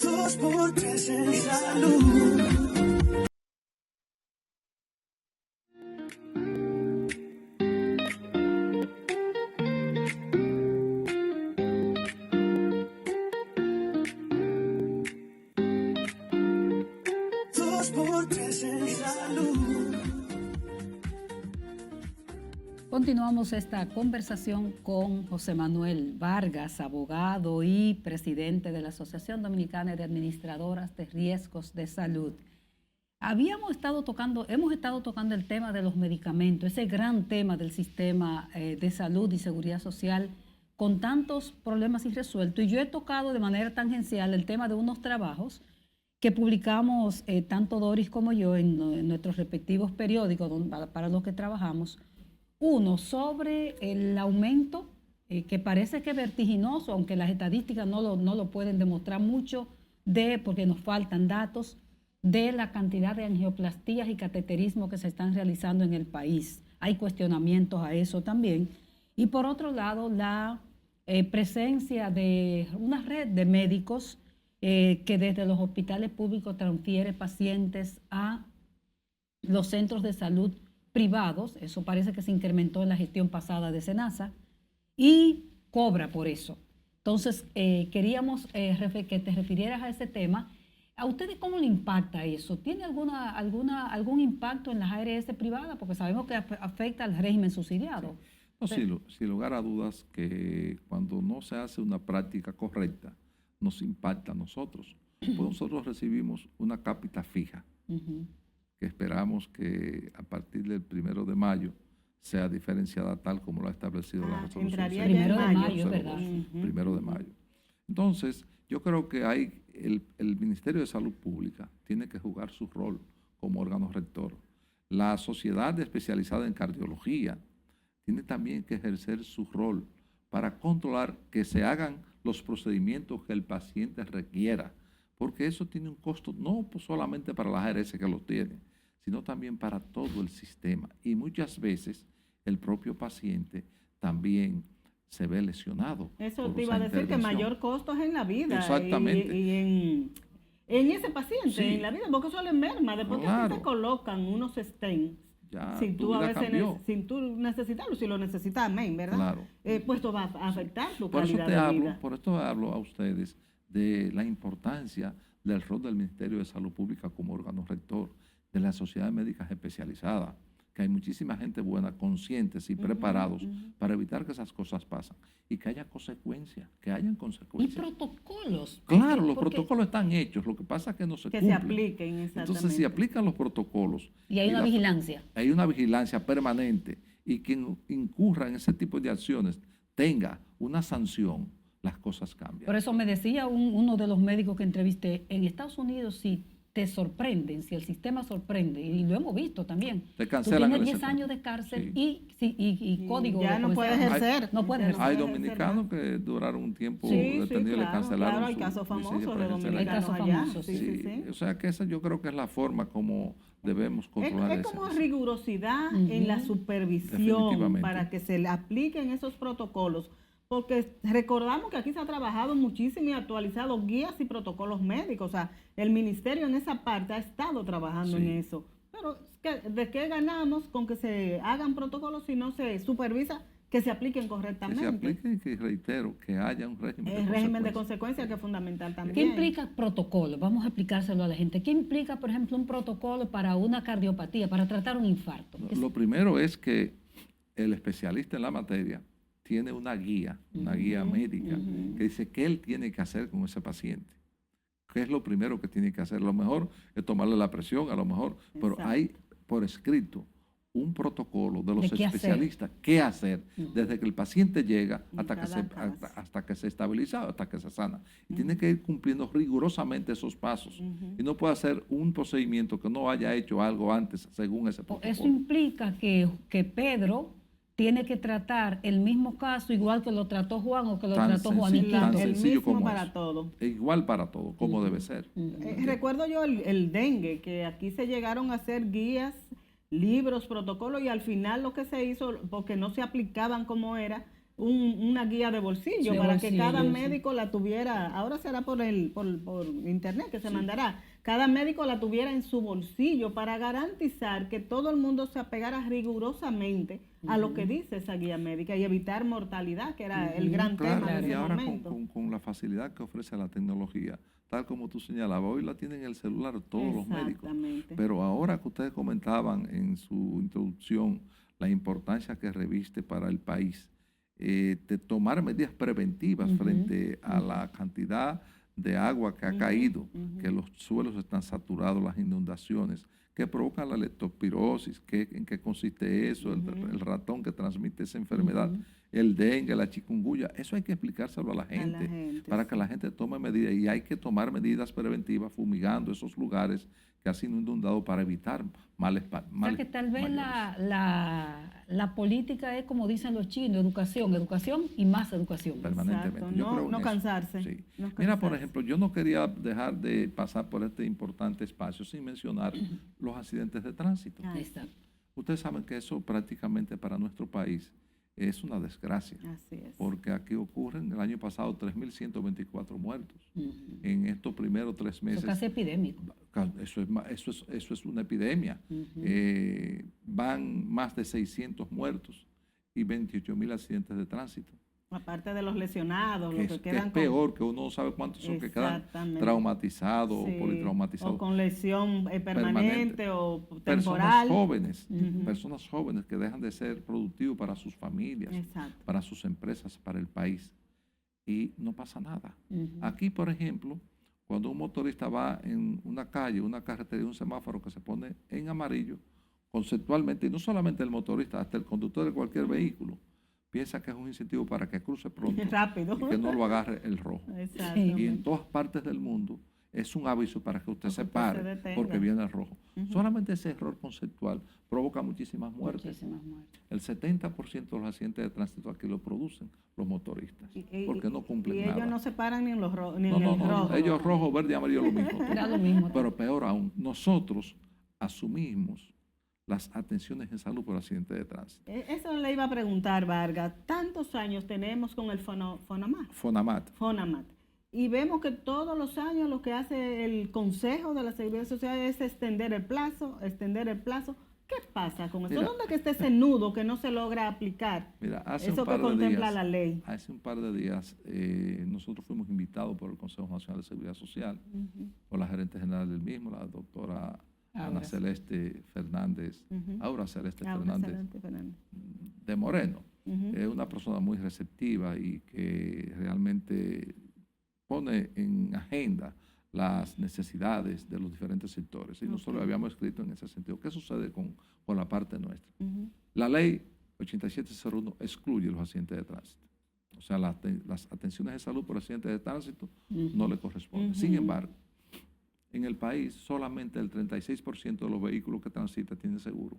S1: Dos por tres en salud. Dos por tres en salud.
S2: Continuamos esta conversación con José Manuel Vargas, abogado y presidente de la Asociación Dominicana de Administradoras de Riesgos de Salud. Hemos estado tocando el tema de los medicamentos, ese gran tema del sistema de salud y seguridad social con tantos problemas irresueltos. Y yo he tocado de manera tangencial el tema de unos trabajos que publicamos tanto Doris como yo en nuestros respectivos periódicos para los que trabajamos. Uno, sobre el aumento, que parece que es vertiginoso, aunque las estadísticas no lo pueden demostrar mucho, porque nos faltan datos, de la cantidad de angioplastías y cateterismo que se están realizando en el país. Hay cuestionamientos a eso también. Y por otro lado, la presencia de una red de médicos que desde los hospitales públicos transfiere pacientes a los centros de salud privados. Eso parece que se incrementó en la gestión pasada de SENASA y cobra por eso. Entonces, queríamos que te refirieras a ese tema. ¿A ustedes cómo le impacta eso? ¿Tiene algún impacto en las ARS privadas? Porque sabemos que afecta al régimen subsidiado.
S4: No, sin lugar a dudas que cuando no se hace una práctica correcta, nos impacta a nosotros. Pues nosotros recibimos una cápita fija, que esperamos que a partir del 1 de mayo sea diferenciada tal como lo ha establecido la resolución.
S3: entraría
S2: ya en
S4: 0102,
S2: mayo, es verdad.
S4: 1 de mayo. Entonces, yo creo que el Ministerio de Salud Pública tiene que jugar su rol como órgano rector. La sociedad especializada en cardiología tiene también que ejercer su rol para controlar que se hagan los procedimientos que el paciente requiera, porque eso tiene un costo no solamente para las ARS que lo tienen, sino también para todo el sistema. Y muchas veces el propio paciente también se ve lesionado.
S3: Eso
S4: por
S3: te iba a
S4: esa
S3: decir, que
S4: intervención.
S3: mayor costo es en la vida.
S4: Exactamente.
S3: Y en ese paciente,
S4: Sí.
S3: en la vida, porque eso le merma. Después que a ti
S4: Claro.
S3: te colocan unos stents,
S4: Ya
S3: sin
S4: tu
S3: tú a
S4: vida
S3: veces
S4: cambió.
S3: sin tú necesitarlo, si lo necesitas, amén, ¿verdad?
S4: Claro.
S3: Pues esto va a afectar tu
S4: Por eso
S3: calidad de vida.
S4: por esto hablo a ustedes de la importancia del rol del Ministerio de Salud Pública como órgano rector, de las sociedades médicas especializadas, que hay muchísima gente buena, conscientes y preparados para evitar que esas cosas pasen y que haya consecuencias, que hayan
S5: Y
S4: consecuencias.
S5: protocolos.
S4: Claro, los
S5: porque-
S4: protocolos están hechos, lo que pasa es que no se
S3: Que
S4: cumplen.
S3: se apliquen, exactamente.
S4: Entonces, si aplican los protocolos
S5: Y hay una
S4: la-
S5: vigilancia.
S4: hay una vigilancia permanente y quien incurra en ese tipo de acciones tenga una sanción, las cosas cambian.
S2: Por eso me decía uno de los médicos que entrevisté, en Estados Unidos si te sorprenden, si el sistema sorprende, y lo hemos visto también.
S4: Te
S2: Tú
S4: cancelan
S2: tienes
S4: el
S2: 10
S4: excepto.
S2: años de cárcel
S4: Sí.
S2: y código.
S3: Ya
S2: de
S3: no puedes
S2: policía.
S3: ejercer.
S2: No puedes
S3: Ya
S2: ejercer.
S4: Hay
S3: puedes
S4: dominicanos que duraron un tiempo
S3: Sí, sí,
S4: detenidos y le
S3: claro,
S4: cancelaron
S3: claro, hay
S4: su
S3: casos
S4: licencia
S3: famosos
S4: para
S3: de
S4: ejercer
S3: dominicanos
S2: Hay casos
S3: allá.
S2: famosos,
S3: Sí, sí, sí.
S4: O sea que esa yo creo que es la forma como debemos controlar
S3: Es
S4: esa-
S3: como
S4: esa-
S3: rigurosidad en la supervisión
S4: Definitivamente.
S3: para que se le apliquen esos protocolos, porque recordamos que aquí se ha trabajado muchísimo y actualizado guías y protocolos médicos, o sea, el ministerio en esa parte ha estado trabajando en
S4: Sí.
S3: eso. Pero ¿de qué ganamos con que se hagan protocolos si no se supervisa que se apliquen
S4: Que
S3: correctamente?
S4: se apliquen y que reitero, que haya un régimen
S3: El régimen de
S4: consecuencias.
S3: consecuencias que es fundamental también.
S2: ¿Qué implica protocolo? Vamos a explicárselo a la gente. ¿Qué implica, por ejemplo, un protocolo para una cardiopatía, para tratar un infarto?
S4: Lo primero es que el especialista en la materia tiene una guía médica que dice qué él tiene que hacer con ese paciente. ¿Qué es lo primero que tiene que hacer? A lo mejor es tomarle la presión, a lo mejor, pero
S3: Exacto.
S4: hay por escrito un protocolo de los
S2: ¿De qué hacer?
S4: especialistas, qué hacer desde que el paciente llega
S3: En
S4: hasta que,
S3: cada
S4: se,
S3: caso.
S4: hasta que se estabiliza, hasta que se sana. Y tiene que ir cumpliendo rigurosamente esos pasos. Y no puede hacer un procedimiento que no haya hecho algo antes según ese protocolo.
S2: Eso implica que Pedro tiene que tratar el mismo caso igual que lo trató Juan o que lo
S4: Tan
S2: trató
S4: sencillo,
S2: Juanito.
S4: tan
S3: el
S4: sencillo
S3: mismo
S4: como
S3: para
S4: eso.
S3: todo.
S4: Igual para todo, como debe ser.
S3: Recuerdo yo el dengue, que aquí se llegaron a hacer guías, libros, protocolos, y al final lo que se hizo, porque no se aplicaban como era, una guía de bolsillo
S2: De
S3: para que
S2: bolsillo,
S3: cada
S2: sí.
S3: médico la tuviera. Ahora será por internet que se mandará. Cada médico la tuviera en su bolsillo para garantizar que todo el mundo se apegara rigurosamente a lo que dice esa guía médica y evitar mortalidad, que era el gran
S4: Claro,
S3: tema de
S4: y
S3: ese
S4: ahora
S3: momento.
S4: con la facilidad que ofrece la tecnología, tal como tú señalabas, hoy la tienen en el celular todos los médicos.
S3: Exactamente.
S4: Pero ahora que ustedes comentaban en su introducción la importancia que reviste para el país, de tomar medidas preventivas frente a la cantidad de agua que ha caído, que los suelos están saturados, las inundaciones, que provocan la leptospirosis, en qué consiste eso, el ratón que transmite esa enfermedad, el dengue, la chikungunya, eso hay que explicárselo a la gente,
S3: gente,
S4: para que la gente tome medidas, y hay que tomar medidas preventivas fumigando esos lugares que han sido inundados para evitar males
S2: O sea
S4: males
S2: que tal vez
S4: mayores.
S2: la política es como dicen los chinos, educación y más educación.
S4: Permanentemente.
S3: Exacto,
S4: Yo
S3: no-
S4: creo en
S3: no
S4: eso.
S3: cansarse,
S4: Sí.
S3: no
S4: Mira, por
S3: cansarse.
S4: ejemplo, yo no quería dejar de pasar por este importante espacio sin mencionar los accidentes de tránsito.
S3: Ah,
S2: Exacto.
S4: Ustedes saben que eso prácticamente para nuestro país es una desgracia,
S3: Así es.
S4: porque aquí ocurren el año pasado 3.124 muertos.
S2: Ujú.
S4: En estos primeros 3
S2: Eso
S4: meses.
S2: es casi epidémico.
S4: Eso es una epidemia. Van más de 600 muertos y 28.000 accidentes de tránsito.
S3: Aparte de los lesionados, los que
S4: Que
S3: quedan
S4: es peor, que uno no sabe cuántos son que quedan
S3: Exactamente.
S4: traumatizados
S3: Sí,
S4: o politraumatizados.
S3: o con lesión permanente o
S4: Personas
S3: temporal.
S4: jóvenes, personas jóvenes que dejan de ser productivos para sus familias,
S3: Exacto.
S4: para sus empresas, para el país. Y no pasa nada.
S2: Ujú.
S4: Aquí, por ejemplo, cuando un motorista va en una calle, una carretera y un semáforo que se pone en amarillo, conceptualmente, y no solamente el motorista, hasta el conductor de cualquier vehículo, piensa que es un incentivo para que cruce pronto
S3: Rápido.
S4: y que no lo agarre el rojo.
S3: Exactamente.
S4: Y en todas partes del mundo es un aviso para que usted
S3: Para que
S4: se
S3: usted
S4: pare
S3: se detenga.
S4: porque viene el rojo. Solamente ese error conceptual provoca muchísimas muertes.
S2: Muchísimas muertes.
S4: El 70% de los accidentes de tránsito aquí lo producen los motoristas porque no cumplen
S3: y
S4: nada.
S3: ellos no se paran ni en, los ni
S4: No,
S3: en
S4: no,
S3: el
S4: no,
S3: rojo.
S4: ellos rojo, verde y amarillo lo mismo.
S2: Era lo mismo.
S4: Pero peor aún, nosotros asumimos las atenciones en salud por accidentes de tránsito.
S3: Eso le iba a preguntar, Vargas. Tantos años tenemos con el
S4: Fonamat.
S3: Fonamat. Y vemos que todos los años lo que hace el Consejo de la Seguridad Social es extender el plazo, ¿Qué pasa con eso?
S4: Mira,
S3: ¿Dónde que está ese nudo que no se logra aplicar?
S4: Mira,
S3: Eso que contempla la ley.
S4: hace un par de días, nosotros fuimos invitados por el Consejo Nacional de Seguridad Social, por la gerente general del mismo, la doctora Ana Celeste Fernández, Aura Celeste Fernández de Moreno. Es una persona muy receptiva y que realmente pone en agenda las necesidades de los diferentes sectores. Y nosotros habíamos escrito en ese sentido. ¿Qué sucede con la parte nuestra? La ley 8701 excluye los accidentes de tránsito. O sea, las atenciones de salud por accidentes de tránsito no le corresponden. Sin embargo, en el país solamente el 36% de los vehículos que transitan tienen seguro.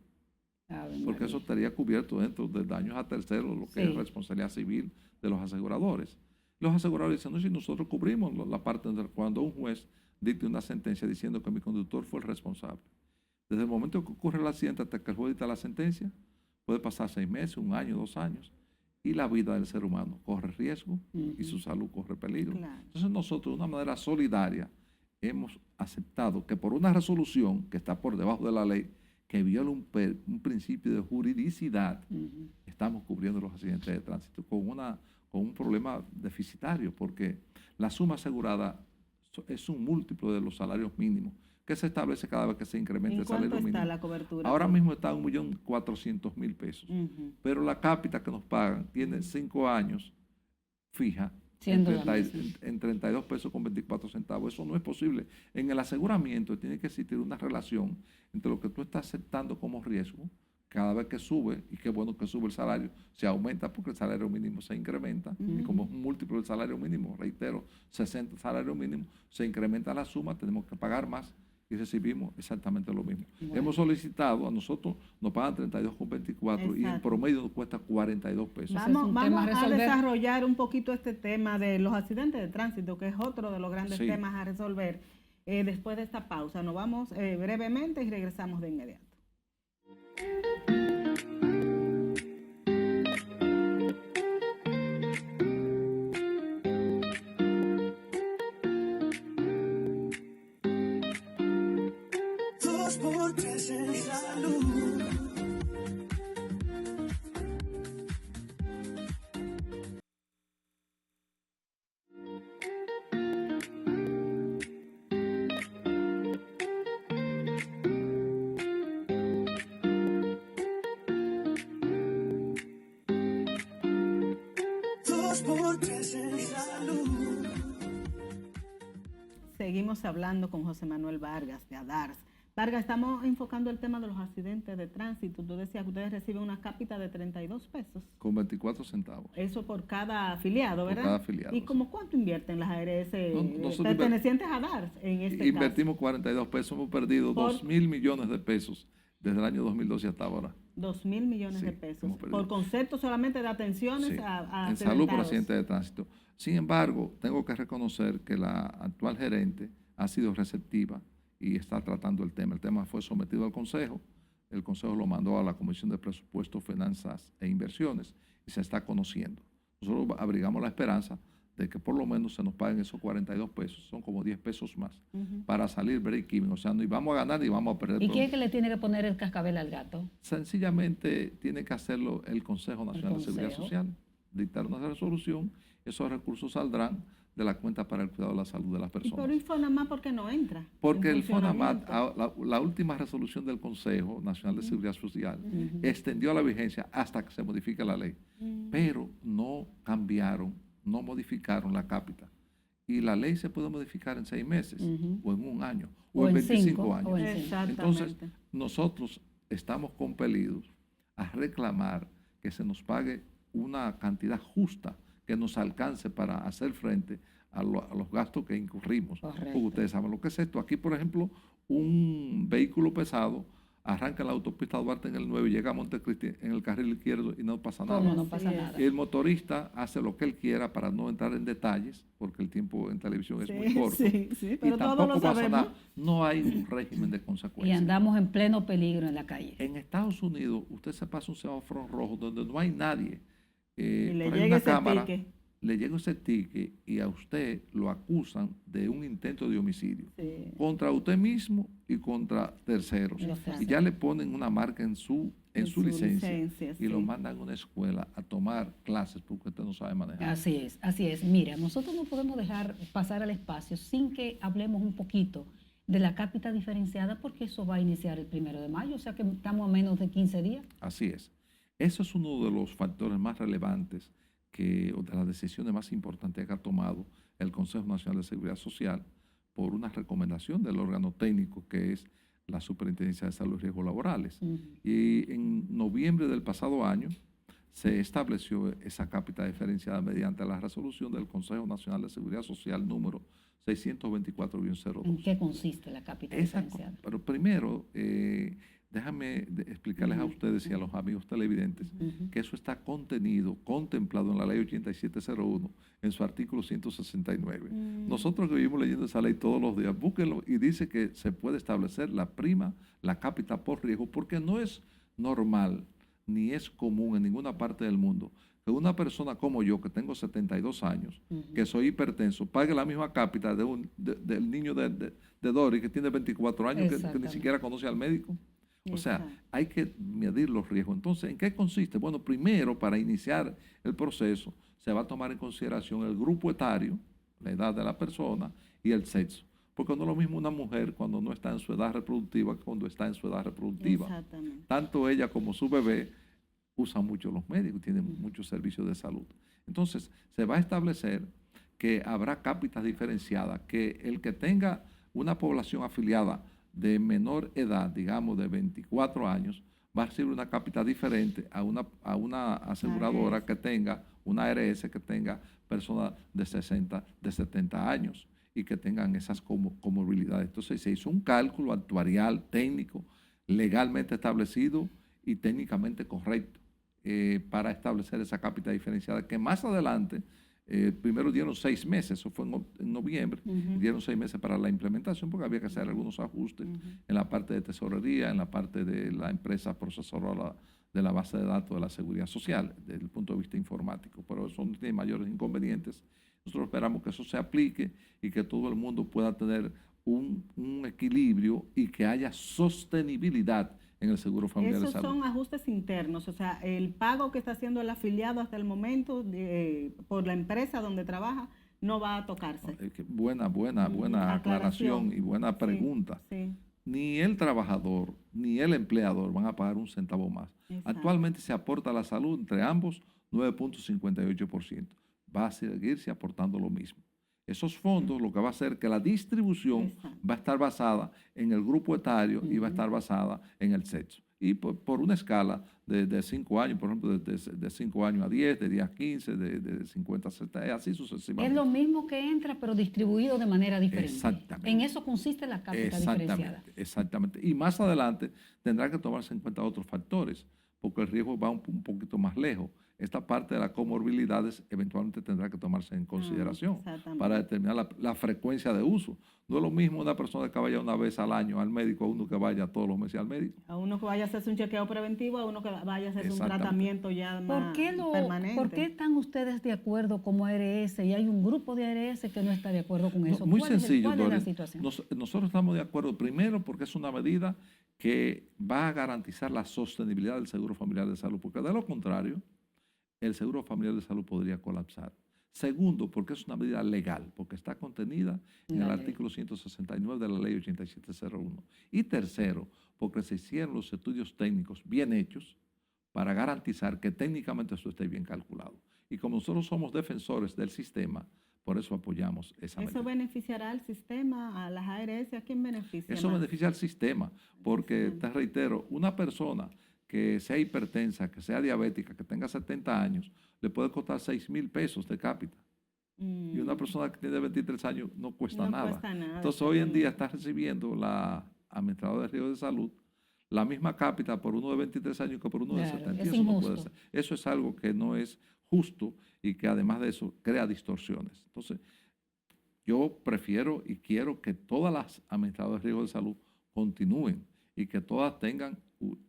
S4: Porque eso estaría cubierto dentro de daños a terceros, lo que es responsabilidad civil de los aseguradores. Los aseguradores dicen, no, si nosotros cubrimos la parte de cuando un juez dicte una sentencia diciendo que mi conductor fue el responsable. Desde el momento que ocurre el accidente hasta que el juez dicta la sentencia, puede pasar 6 meses, 1 año, 2 años, y la vida del ser humano corre riesgo y su salud corre peligro.
S3: Claro.
S4: Entonces nosotros, de una manera solidaria, hemos aceptado que por una resolución que está por debajo de la ley, que viola un principio de juridicidad, estamos cubriendo los accidentes de tránsito con un problema deficitario, porque la suma asegurada es un múltiplo de los salarios mínimos que se establece cada vez que se incrementa el salario mínimo.
S3: ¿En cuánto está la cobertura?
S4: Ahora mismo está en 1.400.000 pesos, pero la cápita que nos pagan tiene 5 años fija en 32 pesos con 24 centavos. Eso no es posible. En el aseguramiento tiene que existir una relación entre lo que tú estás aceptando como riesgo, cada vez que sube, y qué bueno que sube el salario, se aumenta porque el salario mínimo se incrementa, y como es un múltiplo del salario mínimo, reitero, 60 salarios mínimos, se incrementa la suma, tenemos que pagar más y recibimos exactamente lo mismo. Bueno. Hemos solicitado, a nosotros nos pagan 32,24 y en promedio nos cuesta 42 pesos.
S3: Vamos a desarrollar un poquito este tema de los accidentes de tránsito, que es otro de los grandes temas a resolver. Después de esta pausa, nos vamos brevemente y regresamos de inmediato.
S1: En salud. En salud.
S3: Seguimos hablando con José Manuel Vargas de ADARS. Vargas, estamos enfocando el tema de los accidentes de tránsito. Tú decías que ustedes reciben una cápita de 32 pesos.
S4: Con 24 centavos.
S3: Eso por cada afiliado, ¿verdad?
S4: Por cada afiliado.
S3: ¿Y como cuánto invierten las ARS pertenecientes a ADARS en este caso?
S4: Invertimos 42 pesos, hemos perdido 2.000 millones de pesos desde el año 2012 hasta ahora.
S3: 2.000 millones de pesos. Por concepto solamente de atenciones a
S4: en salud por accidentes de tránsito. Sin embargo, tengo que reconocer que la actual gerente ha sido receptiva y está tratando el tema. El tema fue sometido al Consejo, el Consejo lo mandó a la Comisión de Presupuestos, Finanzas e Inversiones y se está conociendo. Nosotros abrigamos la esperanza de que por lo menos se nos paguen esos 42 pesos, son como 10 pesos más, para salir break-even. O sea, ni vamos a ganar ni vamos a perder.
S2: ¿Y quién es que le tiene que poner el cascabel al gato?
S4: Sencillamente tiene que hacerlo el Consejo Nacional de Seguridad Social, dictar una resolución, esos recursos saldrán de la cuenta para el cuidado de la salud de las personas.
S3: ¿Y por el FONAMAT por qué no entra?
S4: Porque el FONAMAT, la última resolución del Consejo Nacional de Seguridad Social, extendió la vigencia hasta que se modifique la ley, pero no modificaron la cápita. Y la ley se puede modificar en 6 meses, o en 1 año, o en 25 años. Entonces, nosotros estamos compelidos a reclamar que se nos pague una cantidad justa que nos alcance para hacer frente a los gastos que incurrimos. Correcto. Porque ustedes saben lo que es esto. Aquí, por ejemplo, un vehículo pesado arranca en la autopista Duarte en el 9 y llega a Montecristi en el carril izquierdo y no pasa nada.
S2: No pasa nada.
S4: Y el motorista hace lo que él quiera para no entrar en detalles, porque el tiempo en televisión es muy corto.
S3: Sí, pero
S4: y
S3: todos lo sabemos.
S4: Nada. No hay un régimen de consecuencias.
S2: Y andamos en pleno peligro en la calle.
S4: En Estados Unidos, usted se pasa un semáforo rojo donde no hay nadie.
S3: Y le llega ese
S4: cámara,
S3: pique.
S4: le llega ese ticket y a usted lo acusan de un intento de homicidio
S3: Sí.
S4: contra usted mismo y contra terceros.
S2: Exacto.
S4: Y ya le ponen una marca en su licencia y lo
S3: sí.
S4: mandan a una escuela a tomar clases porque usted no sabe manejar.
S2: Así es, así es. Mira, nosotros no podemos dejar pasar al espacio sin que hablemos un poquito de la cápita diferenciada porque eso va a iniciar el 1 de mayo, o sea que estamos a menos de 15 días.
S4: Así es. Eso es uno de los factores más relevantes o de las decisiones más importantes que ha tomado el Consejo Nacional de Seguridad Social por una recomendación del órgano técnico que es la Superintendencia de Salud y Riesgos Laborales. Y en noviembre del pasado año se estableció esa cápita diferenciada mediante la resolución del Consejo Nacional de Seguridad Social número 624-02.
S2: ¿En qué consiste la cápita diferenciada?
S4: Pero primero, déjame explicarles a ustedes y a los amigos televidentes que eso está contemplado en la ley 8701, en su artículo 169. Nosotros que vivimos leyendo esa ley todos los días, búsquenlo y dice que se puede establecer la cápita por riesgo, porque no es normal ni es común en ninguna parte del mundo que una persona como yo, que tengo 72 años, que soy hipertenso, pague la misma cápita del niño de Dory, que tiene 24 años, que ni siquiera conoce al médico. O sea, hay que medir los riesgos. Entonces, ¿en qué consiste? Bueno, primero, para iniciar el proceso, se va a tomar en consideración el grupo etario, la edad de la persona y el sexo. Porque no es lo mismo una mujer cuando no está en su edad reproductiva que cuando está en su edad reproductiva.
S3: Exactamente.
S4: Tanto ella como su bebé usan mucho los médicos, tienen muchos servicios de salud. Entonces, se va a establecer que habrá cápitas diferenciadas, que el que tenga una población afiliada de menor edad, digamos de 24 años, va a recibir una cápita diferente a una aseguradora que tenga, una ARS que tenga personas de 60, de 70 años y que tengan esas comorbilidades. Entonces, se hizo un cálculo actuarial, técnico, legalmente establecido y técnicamente correcto para establecer esa cápita diferenciada, que más adelante, primero dieron 6 meses, eso fue en noviembre, dieron 6 meses para la implementación porque había que hacer algunos ajustes en la parte de tesorería, en la parte de la empresa procesora de la base de datos de la seguridad social, desde el punto de vista informático, pero eso no tiene mayores inconvenientes. Nosotros esperamos que eso se aplique y que todo el mundo pueda tener un equilibrio y que haya sostenibilidad en el seguro familiar de
S3: Esos
S4: salud.
S3: son ajustes internos, o sea, el pago que está haciendo el afiliado hasta el momento por la empresa donde trabaja no va a tocarse.
S4: Buena aclaración y buena pregunta.
S3: Sí.
S4: Ni el trabajador ni el empleador van a pagar un centavo más.
S3: Exacto.
S4: Actualmente se aporta a la salud entre ambos 9.58%. Va a seguirse aportando lo mismo. Esos fondos lo que va a hacer que la distribución va a estar basada en el grupo etario y va a estar basada en el sexo. Y por una escala de 5 años, por ejemplo, de 5 años a 10, de 10 a 15, de 50 a 70, así sucesivamente.
S2: Es lo mismo que entra, pero distribuido de manera diferente.
S4: Exactamente.
S2: En eso consiste la cápita diferenciada.
S4: Exactamente. Y más adelante tendrá que tomarse en cuenta otros factores, porque el riesgo va un poquito más lejos. Esta parte de las comorbilidades eventualmente tendrá que tomarse en consideración para determinar la frecuencia de uso. No es lo mismo una persona que vaya una vez al año al médico a uno que vaya todos los meses al médico.
S3: A uno que vaya a hacerse un chequeo preventivo, a uno que vaya a hacerse un tratamiento ya más permanente.
S2: ¿Por qué están ustedes de acuerdo como ARS y hay un grupo de ARS que no está de acuerdo con eso?
S4: Muy sencillo,
S2: ¿Cuál es la situación?
S4: Nosotros estamos de acuerdo primero porque es una medida que va a garantizar la sostenibilidad del seguro familiar de salud, porque de lo contrario, el seguro familiar de salud podría colapsar. Segundo, porque es una medida legal, porque está contenida en el artículo 169 de la ley 8701. Y tercero, porque se hicieron los estudios técnicos bien hechos para garantizar que técnicamente eso esté bien calculado. Y como nosotros somos defensores del sistema, por eso apoyamos esa medida.
S3: ¿Eso beneficiará al sistema, a las ARS? ¿A quién beneficia
S4: Eso
S3: más?
S4: beneficia al sistema, porque te reitero, una persona que sea hipertensa, que sea diabética, que tenga 70 años, le puede costar 6,000 pesos de cápita. Y una persona que tiene 23 años no cuesta nada. Entonces, hoy en día está recibiendo la administradora de riesgos de salud la misma cápita por uno de 23 años que por uno de 70.
S2: Es
S4: Eso no puede
S2: injusto.
S4: ser. Eso es algo que no es justo y que además de eso crea distorsiones. Entonces, yo prefiero y quiero que todas las administradoras de riesgos de salud continúen y que todas tengan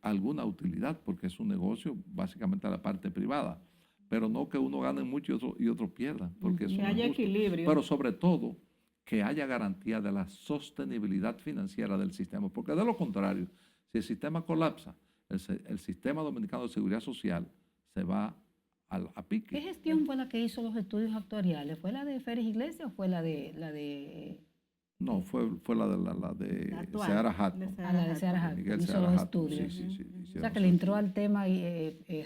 S4: alguna utilidad, porque es un negocio básicamente a la parte privada. pero no que uno gane mucho y otro pierda, porque eso
S3: Que
S4: no es
S3: haya
S4: justo.
S3: equilibrio.
S4: Pero sobre todo, que haya garantía de la sostenibilidad financiera del sistema, porque de lo contrario, si el sistema colapsa, el sistema dominicano de seguridad social se va a
S2: ¿Qué
S4: pique.
S2: gestión fue la que hizo los estudios actuariales? ¿Fue la de Félix Iglesias o fue la de
S4: No, fue la de
S3: La actual,
S4: Seara Hatton.
S3: de
S2: a la de Seara Hatton?
S4: Miguel
S2: Hizo
S4: Seara
S2: los
S4: Hatton,
S2: estudios.
S4: sí, sí,
S2: O
S4: hicieron
S2: sea, que
S4: sus
S2: le entró
S4: estudios.
S2: al tema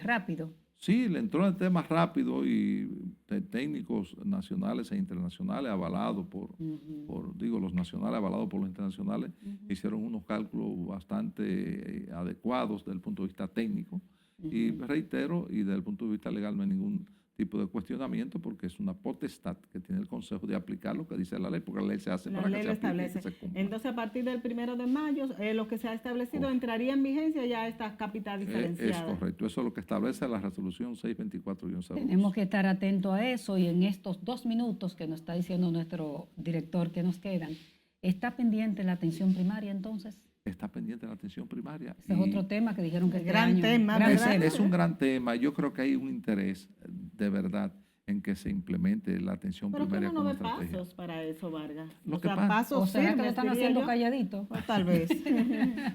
S2: rápido.
S4: Sí, le entró en el tema rápido y técnicos nacionales e internacionales avalados los nacionales avalados por los internacionales, hicieron unos cálculos bastante adecuados desde el punto de vista técnico. Y reitero, y desde el punto de vista legal no hay ningún tipo de cuestionamiento porque es una potestad que tiene el Consejo de aplicar lo que dice la ley, porque la ley se hace
S3: La
S4: para
S3: ley
S4: que
S3: lo
S4: se aplique y
S3: establece.
S4: que se cumpla.
S3: Entonces, a partir del 1 de mayo, lo que se ha establecido
S4: Correcto.
S3: entraría en vigencia ya esta capital
S4: Es
S3: diferenciada.
S4: correcto, eso es lo que establece la resolución 624-02.
S2: Tenemos que estar atentos a eso y en estos 2 minutos que nos está diciendo nuestro director que nos quedan, ¿está pendiente la atención primaria entonces?
S4: Está pendiente de la atención primaria.
S2: Ese es
S4: y
S2: otro tema que dijeron que este
S3: Gran
S2: año-
S3: tema,
S2: gran
S3: ¿verdad?
S2: tema.
S4: es un gran tema. Yo creo que hay un interés de verdad en que se implemente la atención
S3: Pero que
S4: primaria
S3: uno no
S4: como
S3: ve
S4: estrategia.
S3: pasos para eso, Vargas.
S4: Lo
S3: O
S4: que
S3: sea,
S4: pasa-
S3: pasos
S2: ¿O será que lo
S3: firmes,
S2: están
S3: diría
S2: haciendo
S3: yo.
S2: calladito?
S3: O tal vez.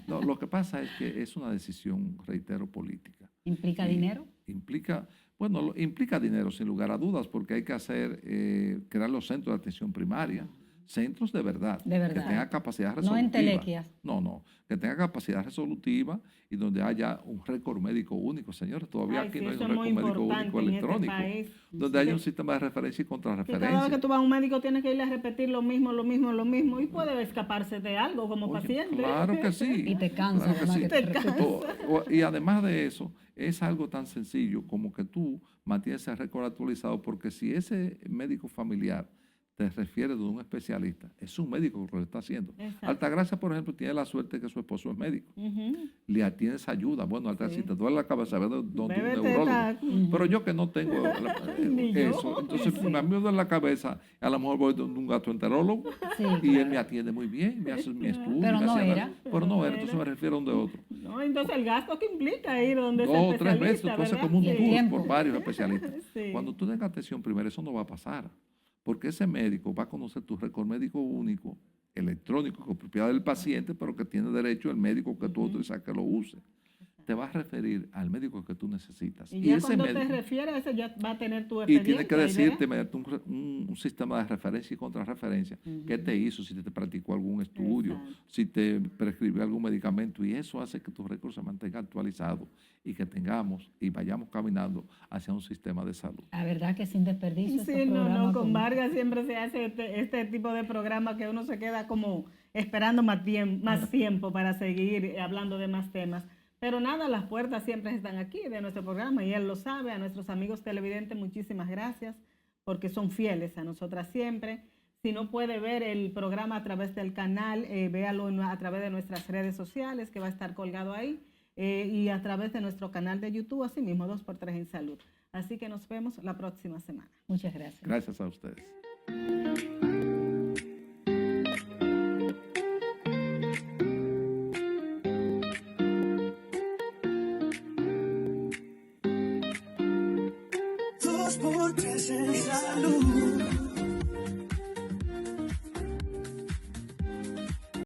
S4: No, lo que pasa es que es una decisión, reitero, política.
S2: ¿Implica
S4: Y
S2: dinero?
S4: Implica dinero, sin lugar a dudas, porque hay que crear los centros de atención primaria, centros de verdad,
S2: De verdad.
S4: que tengan capacidad
S2: No
S4: resolutiva.
S2: entelequias.
S4: No, que tenga capacidad resolutiva y donde haya un récord médico único. Señores, todavía
S3: Ay,
S4: aquí
S3: sí,
S4: no hay
S3: eso
S4: un
S3: es muy
S4: récord médico
S3: importante
S4: único
S3: en este
S4: electrónico,
S3: país.
S4: donde haya un sistema de referencia y
S3: Que cada vez
S4: contrarreferencia.
S3: que tú vas a un médico tienes que irle a repetir lo mismo y puede escaparse de algo como
S4: Oye,
S3: paciente.
S4: claro que sí.
S2: Y te cansa,
S4: claro que
S2: además,
S4: sí.
S2: que te
S3: Te
S2: repitan.
S4: Y además de eso, es algo tan sencillo como que tú mantienes ese récord actualizado, porque si ese médico familiar te refiere de un especialista, es un médico que lo está haciendo.
S3: Exacto.
S4: Altagracia, por ejemplo, tiene la suerte que su esposo es médico.
S3: Ujú.
S4: Le atiende esa ayuda. Bueno, Altagracia, si te duele la cabeza, ve donde un
S3: Bébete
S4: neurólogo.
S3: esta-
S4: Pero yo que no tengo
S3: Ni yo.
S4: eso, entonces
S3: Sí.
S4: me amigo en la cabeza, a lo mejor voy donde un gastroenterólogo
S2: Sí,
S4: y él
S2: claro.
S4: me atiende muy bien, me hace mi estudio.
S2: Pero
S4: me
S2: no
S4: hace
S2: era.
S4: Pero no era, entonces me refiero a un de otro.
S3: No, entonces el gasto que implica ir donde ese
S4: 2 o 3 veces,
S3: especialista,
S4: tú haces
S3: ¿verdad?
S4: como un
S2: Y el
S4: tour
S2: tiempo.
S4: por varios especialistas.
S3: Sí.
S4: Cuando tú tengas atención primaria, eso no va a pasar, porque ese médico va a conocer tu récord médico único, electrónico, con propiedad del paciente, pero que tiene derecho el médico que tú autorizas que lo use. Te va a referir al médico que tú necesitas.
S3: Y ya
S4: ese
S3: cuando
S4: médico,
S3: te refieres, ese ya va a tener tu
S4: y
S3: experiencia.
S4: tiene que
S3: ahí,
S4: decirte
S3: ¿verdad?
S4: mediante un sistema de referencia y contrarreferencia qué te hizo, si te practicó algún estudio,
S3: Exacto.
S4: si te prescribió algún medicamento, y eso hace que tu récord se mantenga actualizado y que tengamos y vayamos caminando hacia un sistema de salud.
S2: La verdad que sin desperdicio.
S3: Sí,
S2: estos
S3: no,
S2: programas
S3: con Vargas siempre se hace este tipo de programa que uno se queda como esperando más tiempo para seguir hablando de más temas. Pero nada, las puertas siempre están aquí de nuestro programa y él lo sabe. A nuestros amigos televidentes, muchísimas gracias porque son fieles a nosotras siempre. Si no puede ver el programa a través del canal, véalo a través de nuestras redes sociales que va a estar colgado ahí y a través de nuestro canal de YouTube, así mismo 2x3 en Salud. Así que nos vemos la próxima semana.
S2: Muchas gracias.
S4: Gracias a ustedes.
S1: Dos por tres en salud.